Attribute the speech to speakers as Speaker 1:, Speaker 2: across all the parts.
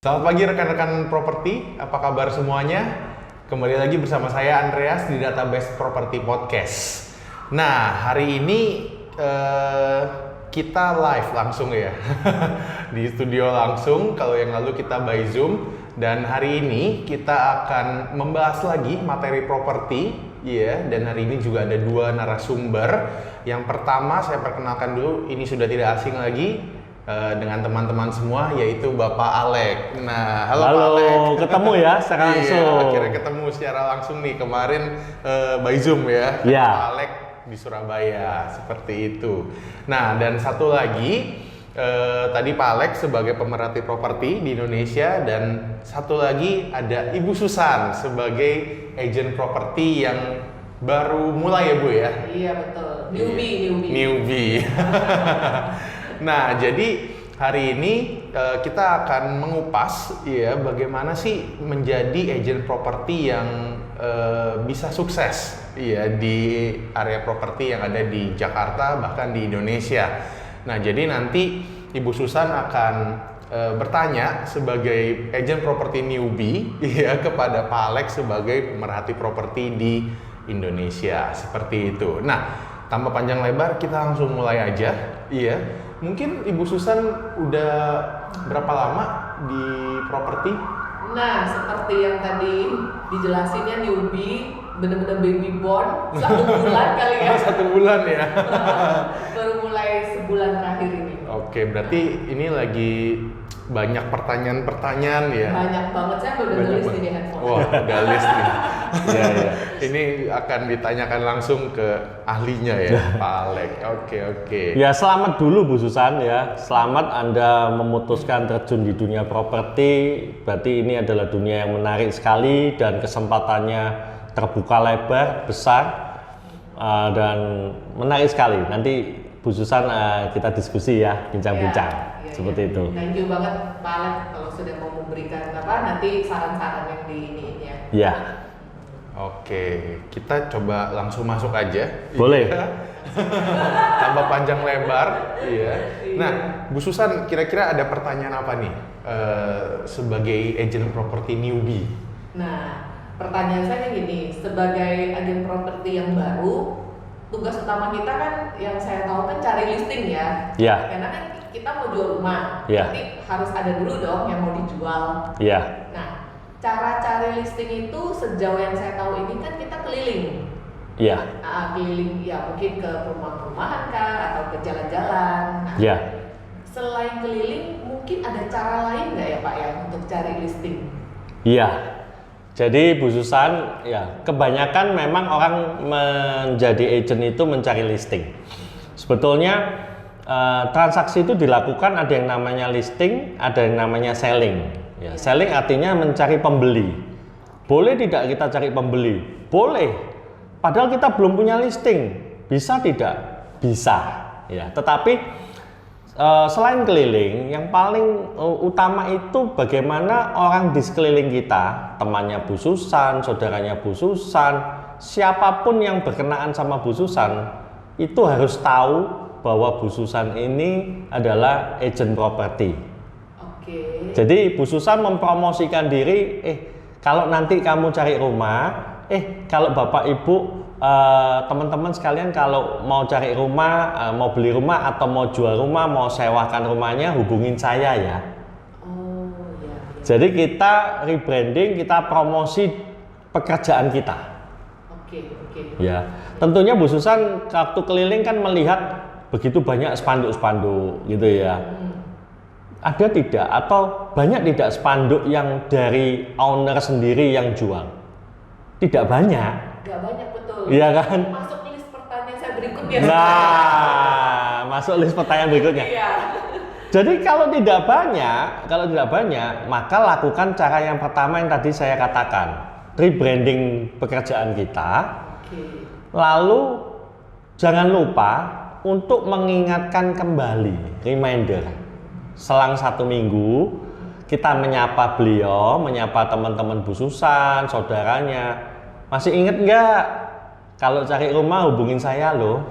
Speaker 1: Selamat pagi rekan-rekan properti, apa kabar semuanya? Kembali lagi bersama saya Andreas di Database Property Podcast. Nah, hari ini kita live langsung ya di studio langsung. Kalau yang lalu kita by Zoom, dan hari ini kita akan membahas lagi materi properti, ya. Dan hari ini juga ada dua narasumber. Yang pertama saya perkenalkan dulu, ini sudah tidak asing lagi dengan teman-teman semua, yaitu Bapak Alek. Nah, halo Pak Alek.
Speaker 2: Ketemu ya secara langsung.
Speaker 1: Iya, akhirnya ketemu secara langsung nih kemarin by Zoom ya.
Speaker 2: Iya.
Speaker 1: Pak Alek di Surabaya, seperti itu. Nah, dan satu lagi tadi Pak Alek sebagai pemerhati properti di Indonesia, dan satu lagi ada Ibu Susan sebagai agent properti yang baru mulai ya Bu ya?
Speaker 3: Iya betul, newbie. Nah, jadi hari ini kita akan mengupas ya bagaimana sih menjadi agent properti yang bisa sukses ya di area properti yang ada di Jakarta bahkan di Indonesia. Nah, jadi nanti Ibu Susan akan bertanya sebagai agent properti newbie ya kepada Pak Alex sebagai pemerhati properti di Indonesia, seperti itu. Nah, tanpa panjang lebar kita langsung mulai aja. Iya. Mungkin Ibu Susan udah berapa lama di properti? Nah, seperti yang tadi dijelasinnya newbie, bener-bener baby born, 1 bulan kali ya.
Speaker 1: 1 bulan ya.
Speaker 3: Baru mulai sebulan terakhir ini.
Speaker 1: Oke, berarti ini lagi banyak pertanyaan-pertanyaan ya.
Speaker 3: Banyak banget, saya udah nulis di handphone.
Speaker 1: Wah, udah list nih.
Speaker 2: Ya, ya.
Speaker 1: Ini akan ditanyakan langsung ke ahlinya ya, Pak Alek. Oke.
Speaker 2: Ya, selamat dulu Bu Susan ya. Selamat Anda memutuskan terjun di dunia properti. Berarti ini adalah dunia yang menarik sekali dan kesempatannya terbuka lebar, besar, dan menarik sekali. Nanti Bu Susan kita diskusi ya, bincang-bincang.
Speaker 3: Ya,
Speaker 2: seperti itu.
Speaker 3: Thank you banget Pak Alex kalau sudah mau memberikan nanti saran-saran yang di ininya.
Speaker 2: Ya.
Speaker 1: Oke, kita coba langsung masuk aja.
Speaker 2: Boleh.
Speaker 1: Tambah panjang lebar, iya. Nah, Bu Susan, kira-kira ada pertanyaan apa nih sebagai agent properti newbie?
Speaker 3: Nah, pertanyaan saya gini, sebagai agen properti yang baru, tugas utama kita kan yang saya tahu kan cari listing ya.
Speaker 2: Ya.
Speaker 3: Karena kan kita mau jual rumah,
Speaker 2: Ya.
Speaker 3: berarti harus ada dulu dong yang mau dijual.
Speaker 2: Ya.
Speaker 3: Nah, cara cari listing itu sejauh yang saya tahu ini kan kita keliling.
Speaker 2: Ya.
Speaker 3: Keliling ya mungkin ke rumah-rumahan kah atau ke jalan-jalan. Nah,
Speaker 2: Ya.
Speaker 3: selain keliling mungkin ada cara lain nggak ya Pak ya untuk cari listing?
Speaker 2: Iya. Jadi Bu Susan, ya kebanyakan memang orang menjadi agent itu mencari listing. Sebetulnya transaksi itu dilakukan ada yang namanya listing, ada yang namanya selling. Ya, selling artinya mencari pembeli. Boleh tidak kita cari pembeli? Boleh. Padahal kita belum punya listing. Bisa tidak? Bisa. Ya, tetapi selain keliling, yang paling utama itu bagaimana orang di sekeliling kita, temannya Bu Susan, saudaranya Bu Susan, siapapun yang berkenaan sama Bu Susan, itu harus tahu bahwa Bu Susan ini adalah agent properti.
Speaker 3: Oke.
Speaker 2: Jadi Bu Susan mempromosikan diri, kalau nanti kamu cari rumah, kalau Bapak Ibu teman-teman sekalian kalau mau cari rumah, mau beli rumah atau mau jual rumah, mau sewakan rumahnya, hubungin saya ya.
Speaker 3: Oh ya.
Speaker 2: Jadi kita rebranding, kita promosi pekerjaan kita.
Speaker 3: Oke.
Speaker 2: Ya, tentunya Bu Susan waktu keliling kan melihat begitu banyak spanduk-spanduk gitu ya. Ada tidak atau banyak tidak spanduk yang dari owner sendiri yang jual? Tidak banyak.
Speaker 3: Gak banyak betul.
Speaker 2: Iya kan?
Speaker 3: Masuk list pertanyaan saya berikutnya.
Speaker 2: Nah, masuk list pertanyaan berikutnya.
Speaker 3: Iya.
Speaker 2: Jadi kalau tidak banyak, maka lakukan cara yang pertama yang tadi saya katakan, rebranding pekerjaan kita.
Speaker 3: Oke.
Speaker 2: Lalu jangan lupa untuk mengingatkan kembali, reminder. Selang 1 minggu kita menyapa beliau, menyapa teman-teman Bu Susan, saudaranya. Masih ingat nggak? Kalau cari rumah hubungin saya loh.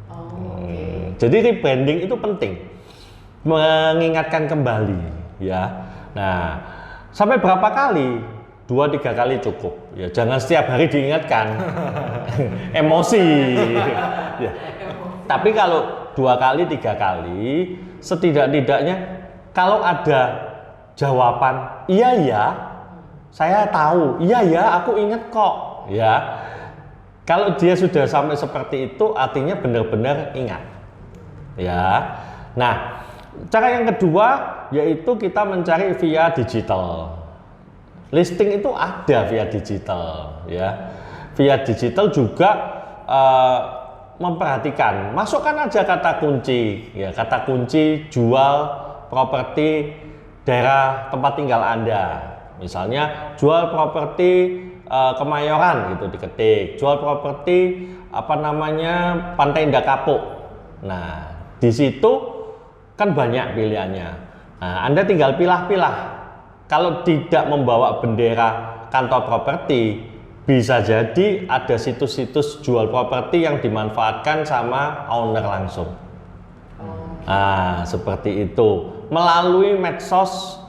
Speaker 3: Oke.
Speaker 2: Jadi rebranding itu penting, mengingatkan kembali ya. Nah, sampai berapa kali? 2-3 kali cukup. Ya, jangan setiap hari diingatkan. Emosi. Ya. Tapi kalau 2 kali, 3 kali, setidak-tidaknya kalau ada jawaban, iya ya, saya tahu, iya ya, aku ingat kok, ya. Kalau dia sudah sampai seperti itu, artinya benar-benar ingat, ya. Nah, cara yang kedua yaitu kita mencari via digital. Listing itu ada via digital, ya. Via digital juga memperhatikan, masukkan aja kata kunci, ya, kata kunci jual properti daerah tempat tinggal Anda. Misalnya jual properti Kemayoran gitu diketik, jual properti Pantai Indah Kapuk. Nah, di situ kan banyak pilihannya. Nah, Anda tinggal pilah-pilah. Kalau tidak membawa bendera kantor properti, bisa jadi ada situs-situs jual properti yang dimanfaatkan sama owner langsung. Nah, seperti itu. Melalui medsos,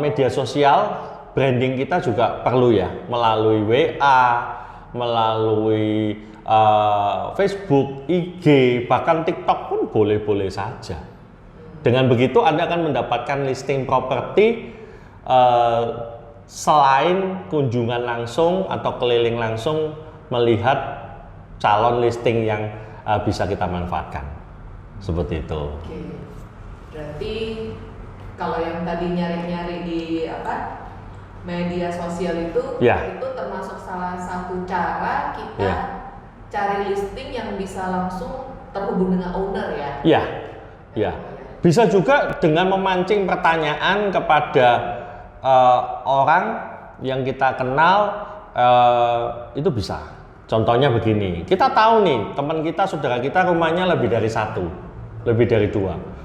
Speaker 2: media sosial, branding kita juga perlu ya. Melalui WA, melalui Facebook, IG, bahkan TikTok pun boleh-boleh saja. Dengan begitu Anda akan mendapatkan listing properti selain kunjungan langsung atau keliling langsung melihat calon listing yang bisa kita manfaatkan. Seperti itu.
Speaker 4: Oke. Berarti kalau yang tadi nyari-nyari di media sosial itu, itu termasuk salah satu cara kita cari listing yang bisa langsung terhubung dengan owner ya?
Speaker 2: Iya, iya. Bisa juga dengan memancing pertanyaan kepada orang yang kita kenal, itu bisa. Contohnya begini, kita tahu nih teman kita, saudara kita rumahnya lebih dari 1, lebih dari 2.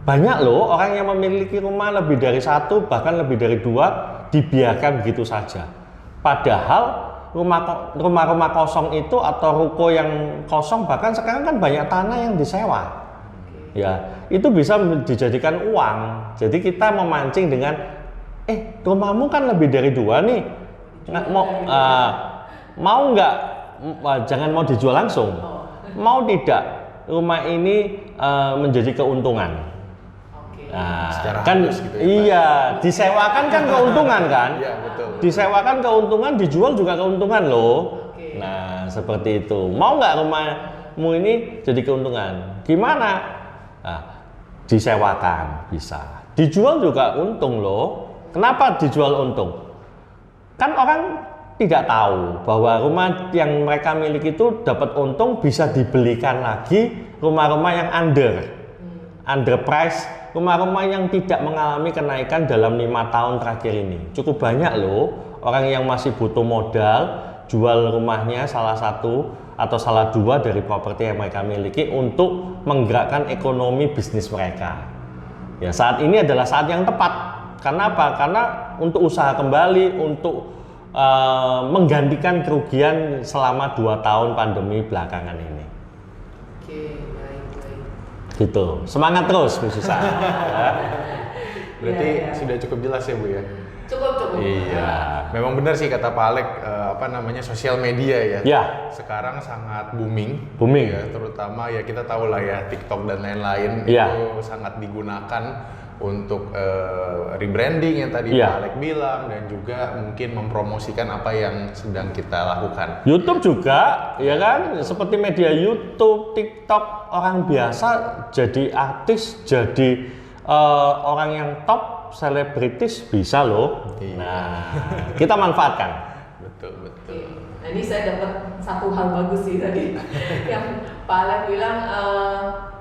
Speaker 2: Banyak loh orang yang memiliki rumah lebih dari 1, bahkan lebih dari 2, dibiarkan begitu saja. Padahal rumah-rumah kosong itu atau ruko yang kosong, bahkan sekarang kan banyak tanah yang disewa. Ya, itu bisa dijadikan uang. Jadi kita memancing dengan, rumahmu kan lebih dari 2 nih, mau nggak? Jangan mau dijual langsung. Mau tidak rumah ini menjadi keuntungan? Nah, kan gitu ya, iya, disewakan kan keuntungan kan?
Speaker 3: Iya, betul.
Speaker 2: Disewakan keuntungan, dijual juga keuntungan loh. Nah, seperti itu. Mau nggak rumahmu ini jadi keuntungan? Gimana? Nah, disewakan bisa. Dijual juga untung loh. Kenapa dijual untung? Kan orang tidak tahu bahwa rumah yang mereka miliki itu dapat untung, bisa dibelikan lagi rumah-rumah yang under price, rumah-rumah yang tidak mengalami kenaikan dalam 5 tahun terakhir ini. Cukup banyak loh orang yang masih butuh modal, jual rumahnya salah satu atau salah 2 dari properti yang mereka miliki untuk menggerakkan ekonomi bisnis mereka. Ya, saat ini adalah saat yang tepat. Karena apa? Karena untuk usaha kembali, untuk menggantikan kerugian selama 2 tahun pandemi belakangan ini.
Speaker 4: Oke, baik.
Speaker 2: Gitu. Semangat terus Bu Susan.
Speaker 3: Berarti sudah cukup jelas ya Bu ya?
Speaker 4: Cukup.
Speaker 3: Iya. Memang benar sih kata Pak Alek, sosial media ya.
Speaker 2: Ya.
Speaker 3: Sekarang sangat booming.
Speaker 2: Booming.
Speaker 3: Ya, terutama ya kita tahu lah ya TikTok dan lain-lain itu sangat digunakan untuk rebranding yang tadi Pak Alek bilang, dan juga mungkin mempromosikan apa yang sedang kita lakukan.
Speaker 2: YouTube juga, ya kan? Seperti media YouTube, TikTok, orang biasa jadi artis, jadi orang yang top, selebritis bisa loh.
Speaker 3: Iya.
Speaker 2: Nah, kita manfaatkan.
Speaker 3: Betul.
Speaker 4: Nah, ini saya dapat satu hal bagus sih tadi yang Pak Alek bilang,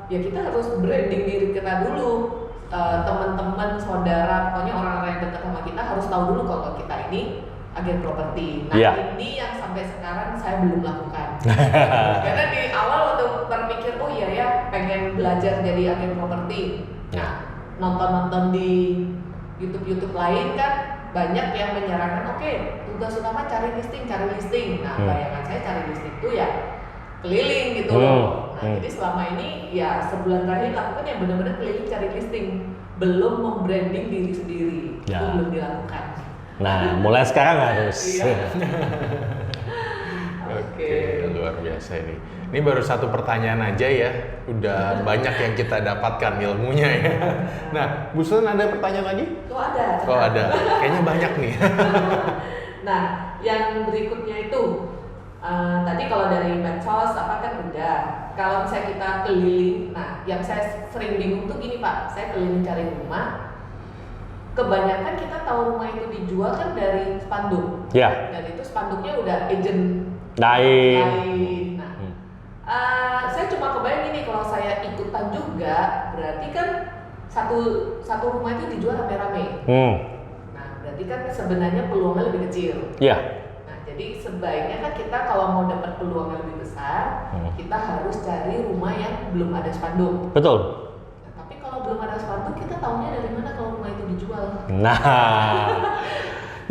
Speaker 4: ya kita harus branding diri kita dulu. Teman-teman, saudara, pokoknya orang-orang yang dekat sama kita harus tahu dulu kalau kita ini agen properti. Nah, ini yang sampai sekarang saya belum lakukan. Karena di awal waktu berpikir, oh iya ya, pengen belajar jadi agen properti. Nah, nonton-nonton di YouTube lain kan banyak yang menyarankan, oke, tugas utama cari listing. Nah, bayangan saya cari listing itu ya keliling gitu loh. Jadi selama ini ya sebulan terakhir lakukan yang benar-benar keliling cari listing, belum membranding diri sendiri, itu belum dilakukan.
Speaker 2: Nah, mulai sekarang harus.
Speaker 3: Oke, luar biasa ini. Ini baru satu pertanyaan aja ya, udah banyak yang kita dapatkan ilmunya ya. Nah, Bu Susan ada pertanyaan lagi?
Speaker 4: Ada.
Speaker 3: Oh ada, kayaknya banyak nih.
Speaker 4: Nah, yang berikutnya itu tadi kalau dari medsos apa kan udah. Kalau misalnya kita keliling, nah yang saya sering bingung tuh gini Pak, saya keliling cari rumah. Kebanyakan kita tahu rumah itu dijual kan dari spanduk.
Speaker 2: Ya.
Speaker 4: Dan itu spanduknya udah agent
Speaker 2: lain.
Speaker 4: Nah, saya cuma kebayang gini, kalau saya ikutan juga, berarti kan satu rumah itu dijual rame-rame. Nah, berarti kan sebenarnya peluangnya lebih kecil.
Speaker 2: Iya.
Speaker 4: Nah, jadi sebaiknya kan kita kalau mau dapat peluang yang lebih besar, kita harus cari rumah yang belum ada spanduk.
Speaker 2: Betul.
Speaker 4: Nah, tapi kalau belum ada spanduk, kita tahunya dari mana kalau rumah itu dijual?
Speaker 2: Nah,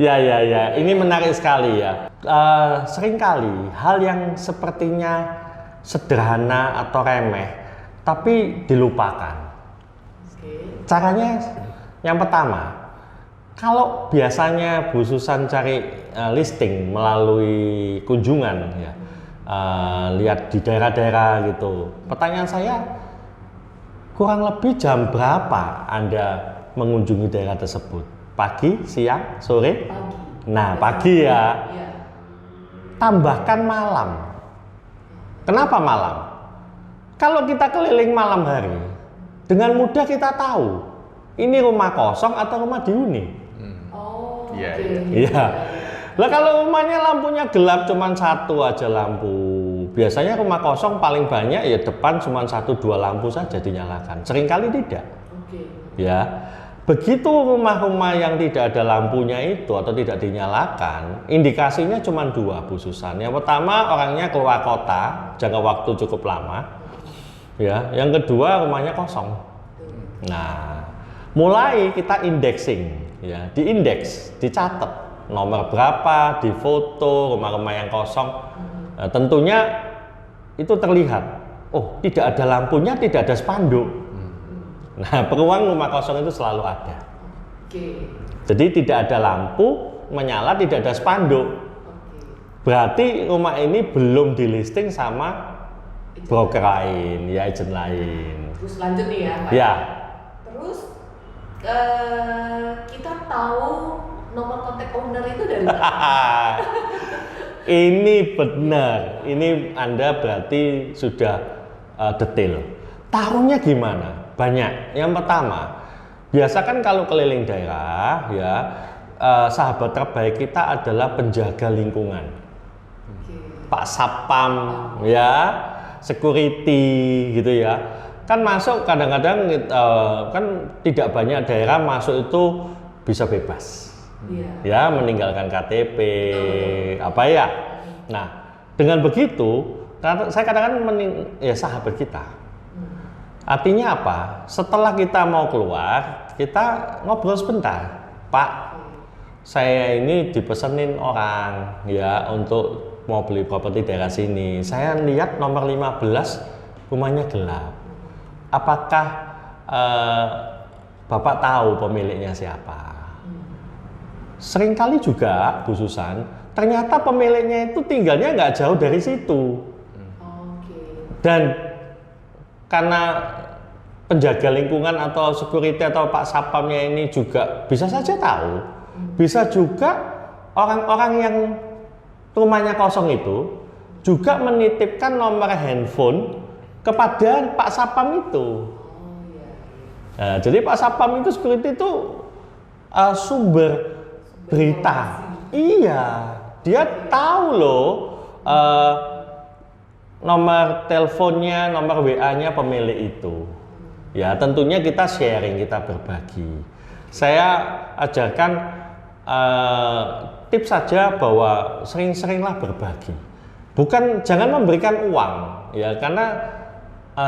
Speaker 2: ya, ini menarik sekali ya. Seringkali hal yang sepertinya sederhana atau remeh, tapi dilupakan. Caranya yang pertama, kalau biasanya Bu Susan cari listing melalui kunjungan ya, lihat di daerah-daerah gitu. Pertanyaan saya, kurang lebih jam berapa Anda mengunjungi daerah tersebut? Pagi, siang, sore?
Speaker 4: Pagi.
Speaker 2: Nah, pagi ya.
Speaker 4: Iya.
Speaker 2: Tambahkan malam. Kenapa malam? Kalau kita keliling malam hari, dengan mudah kita tahu ini rumah kosong atau rumah dihuni.
Speaker 4: Oh,
Speaker 3: Iya,
Speaker 4: oke.
Speaker 2: Iya. Lah kalau rumahnya lampunya gelap cuman satu aja lampu. Biasanya rumah kosong paling banyak ya depan cuman 1-2 lampu saja dinyalakan. Seringkali tidak.
Speaker 4: Oke.
Speaker 2: Ya. Begitu rumah-rumah yang tidak ada lampunya itu atau tidak dinyalakan, indikasinya cuma 2 Bu Susan. Yang pertama orangnya keluar kota, jangka waktu cukup lama. Ya, yang kedua rumahnya kosong. Nah, mulai kita indexing, ya, diindeks, dicatat nomor berapa, difoto rumah-rumah yang kosong. Nah, tentunya itu terlihat. Oh, tidak ada lampunya, tidak ada spanduk. Nah, peluang rumah kosong itu selalu ada.
Speaker 4: Oke.
Speaker 2: Jadi tidak ada lampu menyala, tidak ada spanduk. Berarti rumah ini belum di listing sama broker lain, ya agent lain.
Speaker 4: Terus lanjut nih ya, Pak.
Speaker 2: Ya.
Speaker 4: Terus kita tahu nomor kontak owner itu dari mana?
Speaker 2: Ini benar. Ini Anda berarti sudah detail. Taruhnya gimana? Banyak. Yang pertama, biasa kan kalau keliling daerah, ya sahabat terbaik kita adalah penjaga lingkungan. Pak Satpam, ya, security, gitu ya. Kan masuk kadang-kadang kan tidak banyak daerah masuk itu bisa bebas. Ya, meninggalkan KTP, apa ya. Nah, dengan begitu, saya katakan ya sahabat kita. Artinya apa? Setelah kita mau keluar, kita ngobrol sebentar. Pak, saya ini dipesenin orang ya untuk mau beli properti daerah sini. Saya lihat nomor 15 rumahnya gelap. Apakah Bapak tahu pemiliknya siapa? Seringkali juga Bu Susan, ternyata pemiliknya itu tinggalnya nggak jauh dari situ. Dan karena penjaga lingkungan atau security atau Pak Satpamnya ini juga bisa saja tahu, bisa juga orang-orang yang rumahnya kosong itu juga menitipkan nomor handphone kepada Pak Satpam itu. Nah, jadi Pak Satpam itu security itu sumber berita. Iya, dia tahu loh nomor teleponnya, nomor WA-nya pemilik itu. Ya, tentunya kita sharing, kita berbagi. Saya ajarkan tips saja bahwa sering-seringlah berbagi. Bukan, jangan memberikan uang, ya, karena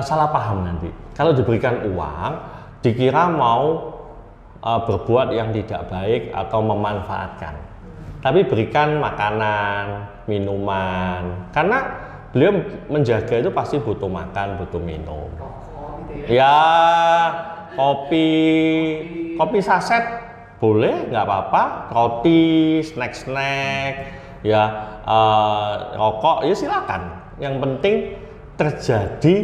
Speaker 2: salah paham nanti. Kalau diberikan uang, dikira mau berbuat yang tidak baik atau memanfaatkan. Tapi berikan makanan, minuman, karena beliau menjaga itu pasti butuh makan, butuh minum.
Speaker 4: Rokok gitu ya.
Speaker 2: Ya, kopi saset boleh, nggak apa-apa. Roti, snack-snack, ya rokok, ya silakan. Yang penting terjadi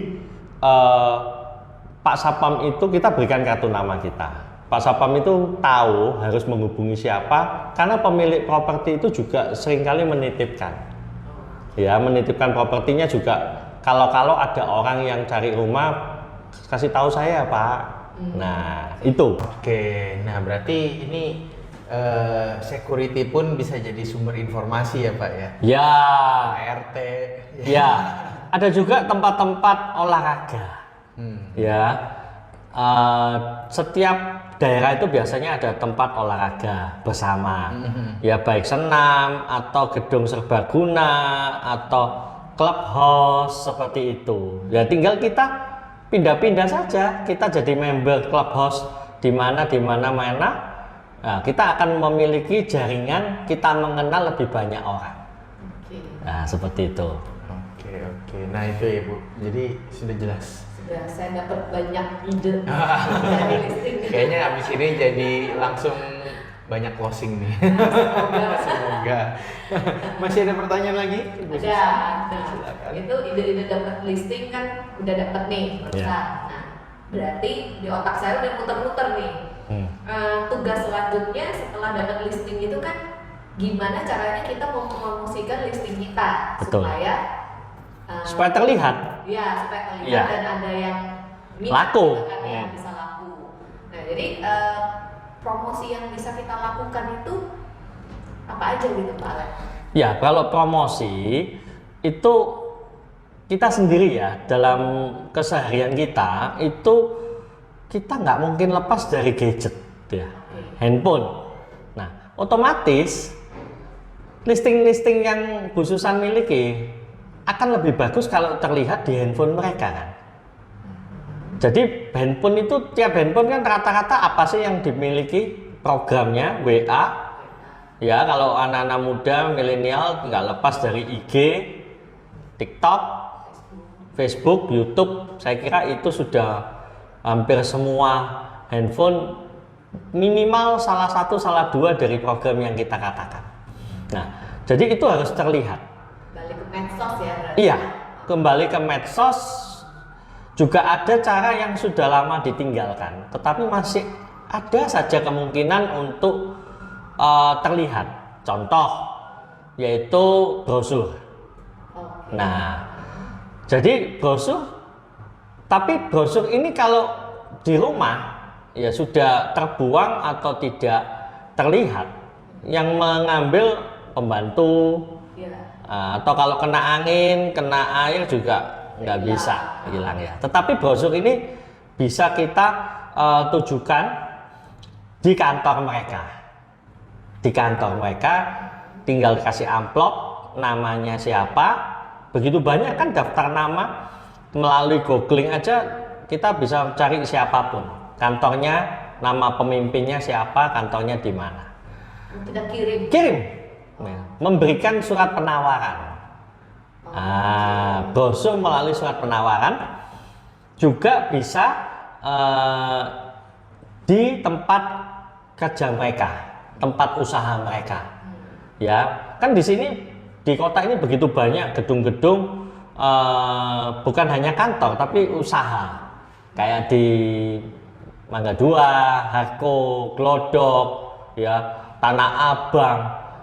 Speaker 2: Pak Sapam itu kita berikan kartu nama kita. Pak Sapam itu tahu harus menghubungi siapa, karena pemilik properti itu juga seringkali menitipkan. Ya, menitipkan propertinya juga. Kalau ada orang yang cari rumah, kasih tahu saya, Pak. Nah, itu.
Speaker 3: Oke, nah berarti ini security pun bisa jadi sumber informasi ya Pak ya?
Speaker 2: Ya,
Speaker 3: ART.
Speaker 2: ya. Ada juga tempat-tempat olahraga. Ya, setiap daerah itu biasanya ada tempat olahraga bersama. Ya, baik senam atau gedung serbaguna atau clubhouse seperti itu. Ya, tinggal kita pindah-pindah saja. Kita jadi member clubhouse di mana. Nah, kita akan memiliki jaringan, kita mengenal lebih banyak orang. Nah, seperti itu.
Speaker 3: Oke. Nah itu ya Bu. Jadi sudah jelas.
Speaker 4: Sudah, saya dapat banyak ide dari listing.
Speaker 3: Kayaknya abis ini jadi langsung banyak closing nih. Semoga. Masih ada pertanyaan lagi?
Speaker 4: Ada.
Speaker 3: Silakan.
Speaker 4: Itu ide-ide dapat listing kan udah dapat nih barusan. Nah, berarti di otak saya udah muter-muter nih. Tugas selanjutnya setelah dapat listing itu kan gimana caranya kita mempromosikan listing kita.
Speaker 2: Betul.
Speaker 4: Supaya
Speaker 2: terlihat.
Speaker 4: Ya, supaya terlihat
Speaker 2: Ya.
Speaker 4: dan ada yang
Speaker 2: Laku.
Speaker 4: gitu kan, ya, bisa laku. Nah, jadi promosi yang bisa kita lakukan itu apa aja gitu Pak Alex?
Speaker 2: Ya, kalau promosi itu kita sendiri ya, dalam keseharian kita itu kita nggak mungkin lepas dari gadget ya, handphone. Nah, otomatis listing-listing yang Bu Susan miliki akan lebih bagus kalau terlihat di handphone mereka kan. Jadi handphone itu, tiap handphone kan rata-rata apa sih yang dimiliki programnya? WA. Ya, kalau anak-anak muda milenial nggak lepas dari IG, TikTok, Facebook, YouTube. Saya kira itu sudah hampir semua handphone minimal salah satu, salah dua dari program yang kita katakan. Nah, jadi itu harus terlihat.
Speaker 4: Balik ke medsos ya berarti?
Speaker 2: Iya, kembali ke medsos. Juga ada cara yang sudah lama ditinggalkan, tetapi masih ada saja kemungkinan untuk terlihat. Contoh, yaitu brosur. Nah, jadi brosur, tapi brosur ini kalau di rumah ya sudah terbuang atau tidak terlihat, yang mengambil pembantu, atau kalau kena angin, kena air juga nggak bisa hilang ya. Tetapi brosur ini bisa kita tujukan di kantor mereka. Di kantor mereka tinggal kasih amplop, namanya siapa. Begitu banyak kan daftar nama, melalui googling aja kita bisa cari siapapun. Kantornya, nama pemimpinnya siapa, kantornya di mana.
Speaker 4: Kita kirim.
Speaker 2: Nah, memberikan surat penawaran. Brosur melalui surat penawaran juga bisa di tempat kerja mereka, tempat usaha mereka. Ya, kan di sini di kota ini begitu banyak gedung-gedung, bukan hanya kantor tapi usaha. Kayak di Mangga 2, Harko, Glodok, ya, Tanah Abang.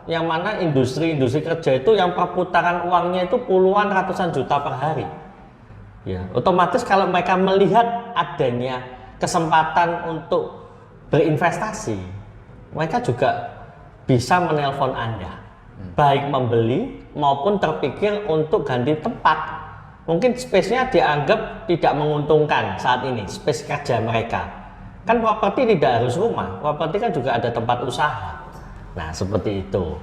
Speaker 2: Yang mana industri-industri kerja itu yang perputaran uangnya itu puluhan ratusan juta per hari. Ya, otomatis kalau mereka melihat adanya kesempatan untuk berinvestasi, mereka juga bisa menelpon Anda, baik membeli maupun terpikir untuk ganti tempat. Mungkin space-nya dianggap tidak menguntungkan saat ini, space kerja mereka. Kan properti tidak harus rumah, properti kan juga ada tempat usaha. Nah, seperti itu.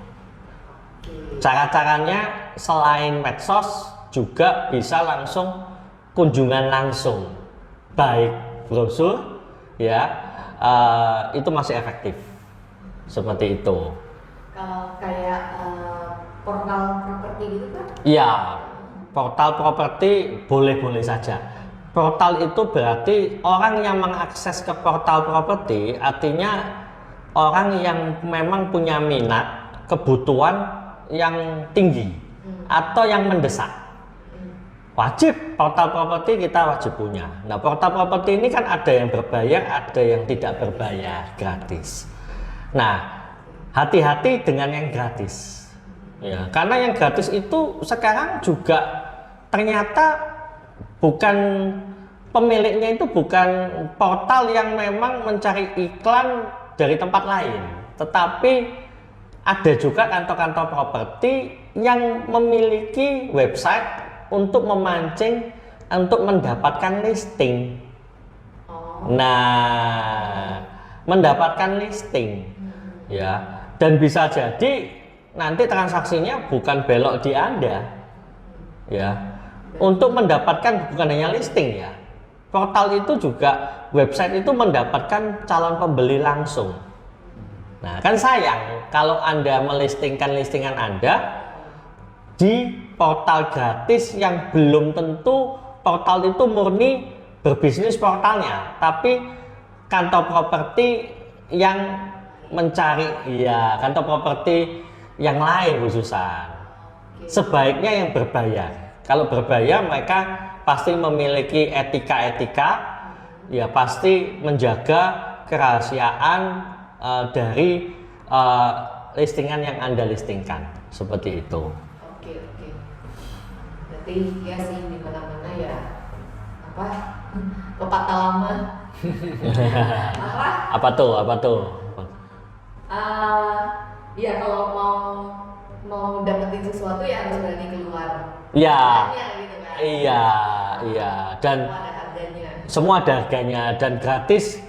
Speaker 2: Cara-caranya selain medsos juga bisa langsung kunjungan langsung, baik brosur, ya, itu masih efektif. Seperti itu.
Speaker 4: Kalau kayak portal properti gitu kan?
Speaker 2: Iya, portal properti boleh-boleh saja. Portal itu berarti orang yang mengakses ke portal properti, artinya orang yang memang punya minat, kebutuhan yang tinggi atau yang mendesak. Wajib portal properti kita wajib punya. Nah, portal properti ini kan ada yang berbayar, ada yang tidak berbayar, gratis. Nah, hati-hati dengan yang gratis. Ya, karena yang gratis itu sekarang juga ternyata bukan pemiliknya itu bukan portal yang memang mencari iklan dari tempat lain, tetapi ada juga kantor-kantor properti yang memiliki website untuk memancing untuk mendapatkan listing. Nah, mendapatkan listing ya, dan bisa jadi nanti transaksinya bukan belok di Anda ya. Untuk mendapatkan bukan hanya listing ya, portal itu juga, website itu mendapatkan calon pembeli langsung. Nah, kan sayang kalau Anda melistingkan listingan Anda di portal gratis yang belum tentu portal itu murni berbisnis portalnya, tapi kantor properti yang mencari, ya kantor properti yang lain khususan. Sebaiknya yang berbayar. Kalau berbayar mereka pasti memiliki etika-etika, ya pasti menjaga kerahasiaan dari listingan yang Anda listingkan, seperti itu.
Speaker 4: Oke. Berarti ya sih di mana-mana ya apa pepatah lama.
Speaker 2: Apa tuh?
Speaker 4: Ya kalau mau dapetin sesuatu ya harus berani keluar.
Speaker 2: Ya,
Speaker 4: Gitu kan?
Speaker 2: iya, dan
Speaker 4: Semua ada harganya.
Speaker 2: semua ada harganya dan gratis.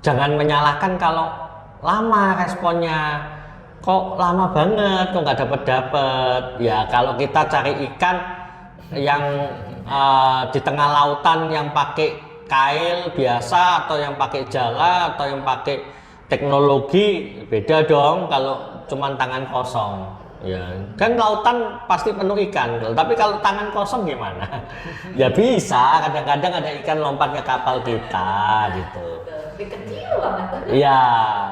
Speaker 2: Jangan menyalahkan kalau lama responnya, kok lama banget, kok nggak dapet. Ya kalau kita cari ikan yang di tengah lautan yang pakai kail biasa atau yang pakai jala atau yang pakai teknologi, beda dong kalau cuman tangan kosong. Ya, kan lautan pasti penuh ikan, tapi kalau tangan kosong gimana? Ya bisa, kadang-kadang ada ikan lompat ke kapal kita gitu.
Speaker 4: Lebih kecil banget.
Speaker 2: Iya,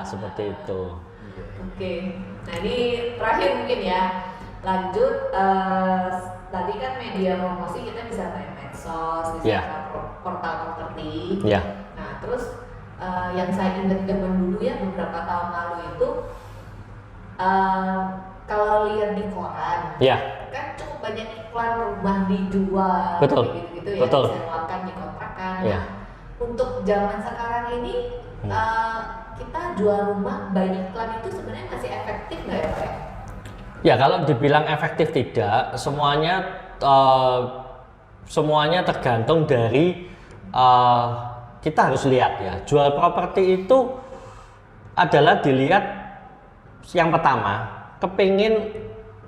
Speaker 2: seperti itu.
Speaker 4: Oke, nah ini terakhir mungkin ya. Lanjut, tadi kan media promosi kita bisa pakai medsos, bisa portal properti.
Speaker 2: Ya.
Speaker 4: Nah terus yang saya ingat zaman dulu ya beberapa tahun lalu itu, kalau lihat di koran, kan cukup banyak iklan rumah dijual,
Speaker 2: Betul.
Speaker 4: gitu ya,
Speaker 2: Betul.
Speaker 4: disewakan, dikontrakan.
Speaker 2: Ya.
Speaker 4: Nah, untuk zaman sekarang ini kita jual rumah banyak iklan itu sebenarnya masih efektif nggak ya Pak?
Speaker 2: Ya kalau dibilang efektif tidak, semuanya tergantung dari kita harus lihat ya. Jual properti itu adalah dilihat yang pertama, kepingin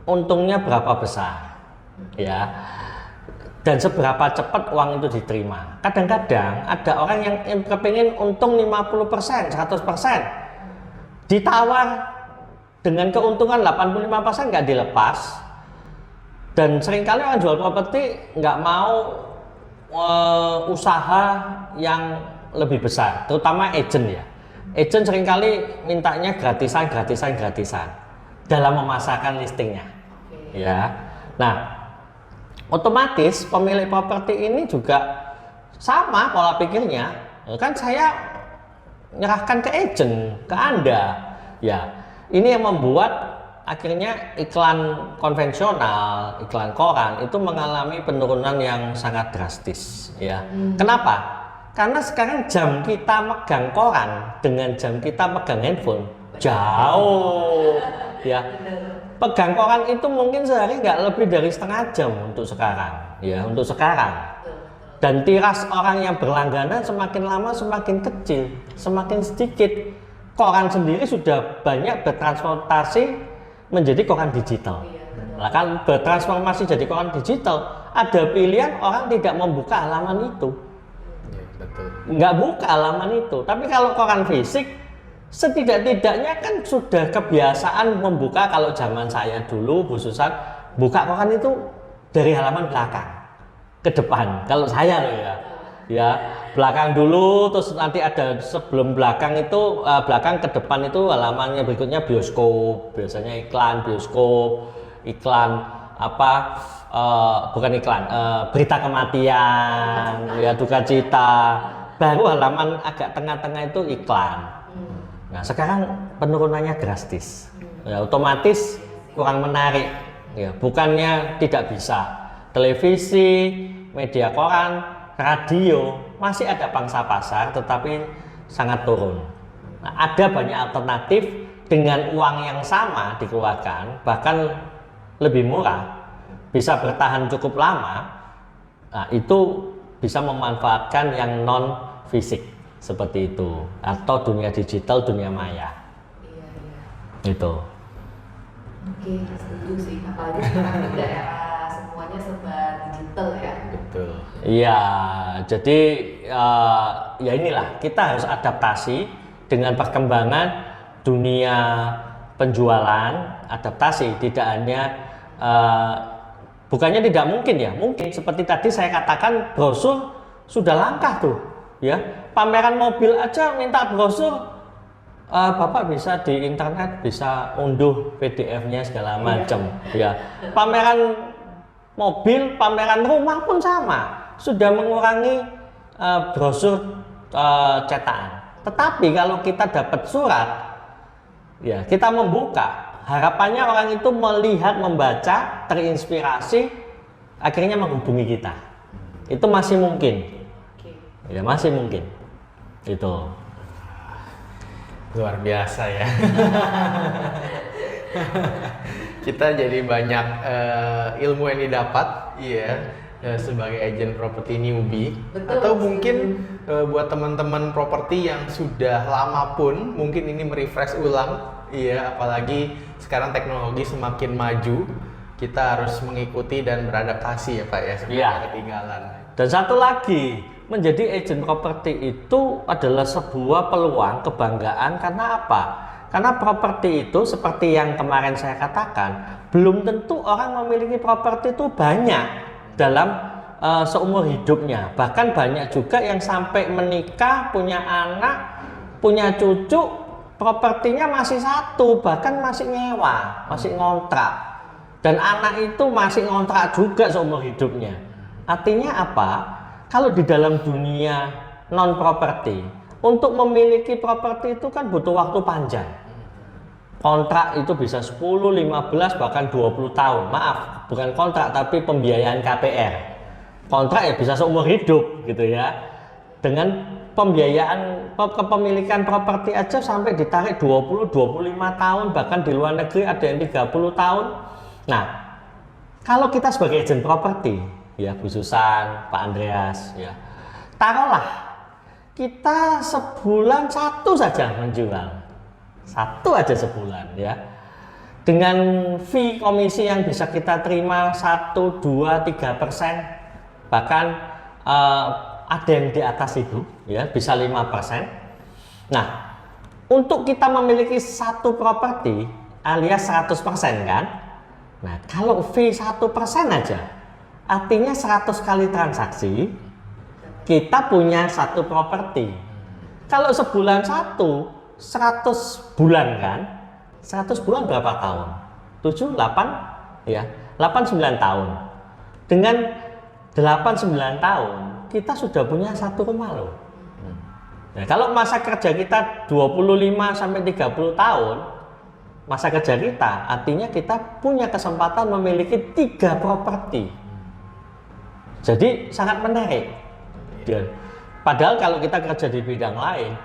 Speaker 2: untungnya berapa besar, ya. Dan seberapa cepat uang itu diterima. Kadang-kadang ada orang yang kepingin untung 50%, 100%. Ditawar dengan keuntungan 85% nggak dilepas. Dan seringkali orang jual properti nggak mau usaha yang lebih besar, terutama agent ya. Agent seringkali mintanya gratisan dalam memasarkan listingnya. Ya. Nah, otomatis pemilik properti ini juga sama pola pikirnya. Kan saya menyerahkan ke agent, ke Anda. Ya, ini yang membuat akhirnya iklan konvensional, iklan koran itu mengalami penurunan yang sangat drastis. Ya, kenapa? Karena sekarang jam kita megang koran dengan jam kita megang handphone jauh. Ya, pegang koran itu mungkin sehari nggak lebih dari setengah jam untuk sekarang. Ya, untuk sekarang. Dan tiras orang yang berlangganan semakin lama semakin kecil, semakin sedikit. Koran sendiri sudah banyak bertransformasi menjadi koran digital. Nah, kan bertransformasi jadi koran digital, ada pilihan orang tidak membuka halaman itu. Nggak buka halaman itu. Tapi kalau koran fisik, setidak-tidaknya kan sudah kebiasaan membuka. Kalau zaman saya dulu, Bu Susan, buka koran itu dari halaman belakang ke depan. Kalau saya loh ya belakang dulu, terus nanti ada sebelum belakang itu belakang ke depan itu halamannya berikutnya bioskop, biasanya iklan bioskop, iklan apa bukan iklan, berita kematian, ya duka cita. Baru halaman agak tengah-tengah itu iklan. Nah sekarang penurunannya drastis, ya otomatis kurang menarik. Ya, bukannya tidak bisa, televisi, media koran, radio masih ada pangsa pasar, tetapi sangat turun. Nah, ada banyak alternatif dengan uang yang sama dikeluarkan, bahkan lebih murah, bisa bertahan cukup lama. Nah, itu bisa memanfaatkan yang non fisik seperti itu, atau dunia digital, dunia maya. Itu.
Speaker 4: Oke, setuju sih. Apalagi sekarang di daerah semuanya serba digital ya.
Speaker 3: Betul.
Speaker 2: Iya, jadi ya inilah kita harus adaptasi dengan perkembangan dunia penjualan, adaptasi tidak hanya bukannya tidak mungkin ya, mungkin seperti tadi saya katakan brosur sudah langka tuh, ya pameran mobil aja minta brosur. Bapak bisa di internet bisa unduh PDF-nya segala macam, ya. Pameran mobil, pameran rumah pun sama, sudah mengurangi brosur cetakan. Tetapi kalau kita dapat surat, ya kita membuka, harapannya orang itu melihat, membaca, terinspirasi, akhirnya menghubungi kita. Itu masih mungkin, ya masih mungkin, itu.
Speaker 3: Luar biasa ya. Kita jadi banyak ilmu yang didapat, sebagai agent properti newbie.
Speaker 4: Betul.
Speaker 3: Atau mungkin buat teman-teman properti yang sudah lama pun, mungkin ini merefresh ulang, apalagi sekarang teknologi semakin maju, kita harus mengikuti dan beradaptasi ya Pak ya, supaya ketinggalan.
Speaker 2: Dan satu lagi, menjadi agent properti itu adalah sebuah peluang kebanggaan. Karena apa? Karena properti itu seperti yang kemarin saya katakan, belum tentu orang memiliki properti itu banyak dalam seumur hidupnya. Bahkan banyak juga yang sampai menikah, punya anak, punya cucu, propertinya masih satu, bahkan masih nyewa, masih ngontrak. Dan anak itu masih ngontrak juga seumur hidupnya. Artinya apa? Kalau di dalam dunia non properti, untuk memiliki properti itu kan butuh waktu panjang. Kontrak itu bisa 10, 15, bahkan 20 tahun. Maaf, bukan kontrak tapi pembiayaan KPR. Kontrak ya bisa seumur hidup gitu ya. Dengan pembiayaan kepemilikan properti aja sampai ditarik 20, 25 tahun, bahkan di luar negeri ada yang 30 tahun. Nah, kalau kita sebagai agent properti, ya Bu Susan, Pak Andreas, ya taruhlah kita sebulan satu saja menjual, satu aja sebulan, ya dengan fee komisi yang bisa kita terima 1, 2, 3%, bahkan ada yang di atas itu, ya bisa 5%. Nah, untuk kita memiliki satu properti alias 100% kan, nah kalau fee 1% aja, artinya 100 kali transaksi kita punya satu properti. Kalau sebulan satu, 100 bulan kan, 100 bulan berapa tahun? 7, 8, ya 8, 9 tahun. Dengan 8, 9 tahun kita sudah punya satu rumah loh. Nah, kalau masa kerja kita 25 sampai 30 tahun, masa kerja kita artinya kita punya kesempatan memiliki 3 properti. Jadi sangat menarik. Padahal kalau kita kerja di bidang lain,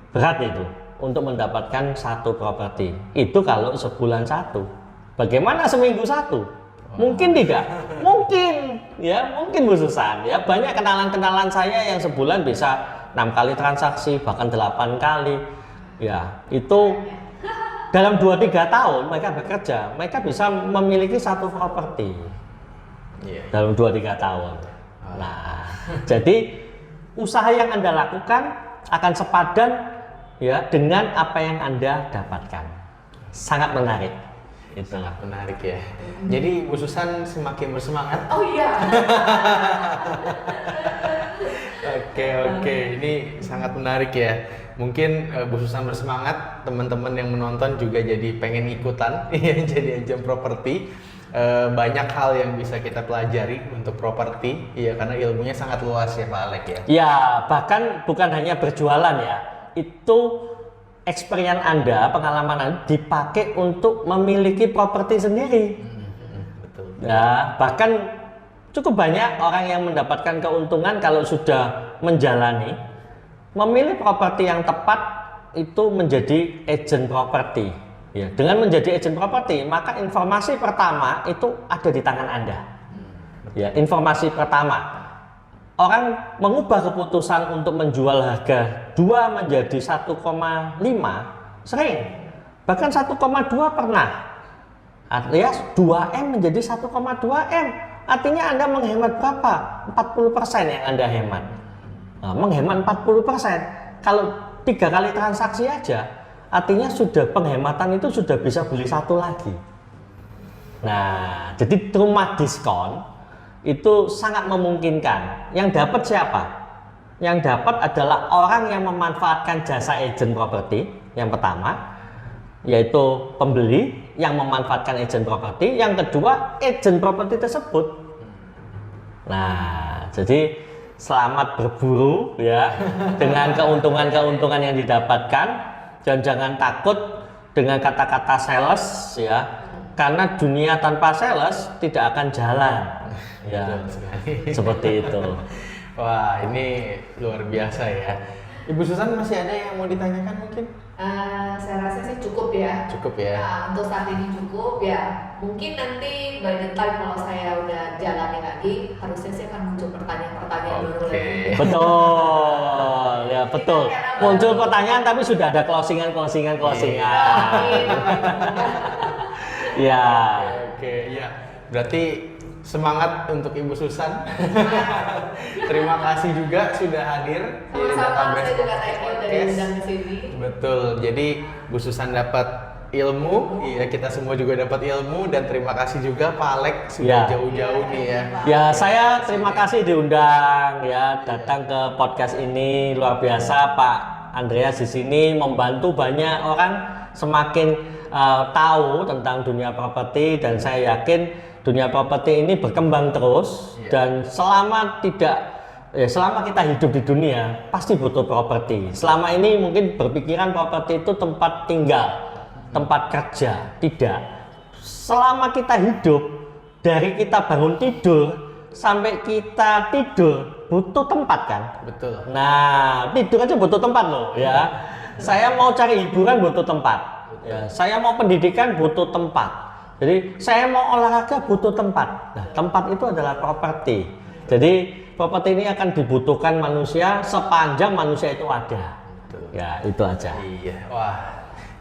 Speaker 2: berat itu untuk mendapatkan satu properti. Itu kalau sebulan satu. Bagaimana seminggu satu? Mungkin tidak? Mungkin, ya mungkin Bu Susan. Ya banyak kenalan-kenalan saya yang sebulan bisa 6 kali transaksi, bahkan 8 kali. Ya itu dalam 2-3 tahun mereka bekerja, mereka bisa memiliki satu properti. Dalam 2-3 tahun. Nah, jadi usaha yang Anda lakukan akan sepadan ya dengan apa yang Anda dapatkan. Sangat menarik. Itu.
Speaker 3: Sangat menarik ya. Jadi Bu Susan semakin bersemangat.
Speaker 4: Oh iya.
Speaker 3: Oke, ini sangat menarik ya. Mungkin Bu Susan bersemangat, teman-teman yang menonton juga jadi pengen ikutan ya jadi agent properti. Banyak hal yang bisa kita pelajari untuk properti, ya karena ilmunya sangat luas ya Pak Alek ya.
Speaker 2: Ya, bahkan bukan hanya berjualan ya. Itu experience Anda, pengalaman Anda dipakai untuk memiliki properti sendiri.
Speaker 3: Betul.
Speaker 2: Ya, bahkan cukup banyak orang yang mendapatkan keuntungan kalau sudah menjalani memilih properti yang tepat itu menjadi agent properti. Ya, dengan menjadi agent properti, maka informasi pertama itu ada di tangan Anda. Ya, informasi pertama. Orang mengubah keputusan untuk menjual harga 2 menjadi 1,5 sering. Bahkan 1,2 pernah. Alias 2M menjadi 1,2M. Artinya Anda menghemat berapa? 40% yang Anda hemat. Nah, menghemat 40%. Kalau 3 kali transaksi aja, artinya sudah penghematan itu sudah bisa beli satu lagi. Nah, jadi rumah diskon itu sangat memungkinkan. Yang dapat siapa? Yang dapat adalah orang yang memanfaatkan jasa agent properti. Yang pertama, yaitu pembeli yang memanfaatkan agent properti. Yang kedua, agent properti tersebut. Nah, jadi selamat berburu ya dengan keuntungan-keuntungan yang didapatkan, dan jangan takut dengan kata-kata sales ya. Karena dunia tanpa sales tidak akan jalan. Ya, seperti itu.
Speaker 3: Wah, ini luar biasa ya. Ibu Susan masih ada yang mau ditanyakan mungkin?
Speaker 4: Saya rasa sih cukup ya.
Speaker 3: Cukup ya.
Speaker 4: Nah, untuk saat ini cukup ya. Mungkin nanti by the time kalau saya udah jalani lagi, harusnya saya akan muncul pertanyaan-pertanyaan baru lagi.
Speaker 2: Betul, ya betul. Muncul pertanyaan tapi sudah ada closingan. Ya.
Speaker 3: Oke, ya. Berarti semangat untuk Ibu Susan. Terima kasih juga sudah hadir di
Speaker 4: Sama-sama,
Speaker 3: Database
Speaker 4: saya juga thank you dari
Speaker 3: Podcast.
Speaker 4: undang ke sini.
Speaker 3: Betul. Jadi Bu Susan dapat ilmu, iya kita semua juga dapat ilmu, dan terima kasih juga Pak Alek sudah
Speaker 2: Ya.
Speaker 3: jauh-jauh nih ya.
Speaker 2: Ya, saya terima kasih diundang ya datang ke podcast ini. Luar biasa Pak Andreas di sini membantu banyak orang semakin tahu tentang dunia properti, dan saya yakin dunia properti ini berkembang terus. Dan selama kita hidup di dunia pasti butuh properti. Selama ini mungkin berpikiran properti itu tempat tinggal, tempat kerja. Tidak. Selama kita hidup, dari kita bangun tidur sampai kita tidur butuh tempat kan?
Speaker 3: Betul.
Speaker 2: Nah, tidur aja butuh tempat loh ya. Saya mau cari hiburan butuh tempat. Ya, saya mau pendidikan butuh tempat. Jadi saya mau olahraga butuh tempat. Nah, tempat itu adalah properti. Jadi properti ini akan dibutuhkan manusia sepanjang manusia itu ada.
Speaker 3: Betul.
Speaker 2: Ya, itu aja.
Speaker 3: Iya. Wah,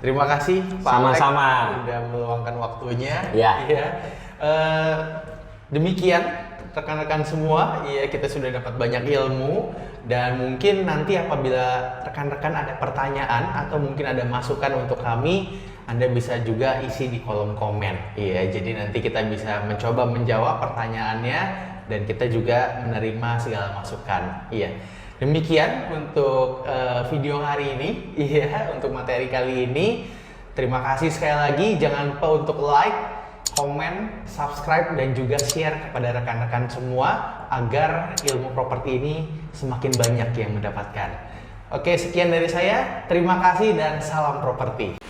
Speaker 3: terima kasih Pak
Speaker 2: Sama-sama.
Speaker 3: Alek sudah meluangkan waktunya.
Speaker 2: Ya.
Speaker 3: Iya. Demikian rekan-rekan semua, iya kita sudah dapat banyak ilmu, dan mungkin nanti apabila rekan-rekan ada pertanyaan atau mungkin ada masukan untuk kami, Anda bisa juga isi di kolom komen. Iya, jadi nanti kita bisa mencoba menjawab pertanyaannya, dan kita juga menerima segala masukan. Iya. Demikian untuk video hari ini. Iya, untuk materi kali ini. Terima kasih sekali lagi. Jangan lupa untuk like, komen, subscribe, dan juga share kepada rekan-rekan semua agar ilmu properti ini semakin banyak yang mendapatkan. Oke, sekian dari saya. Terima kasih dan salam properti.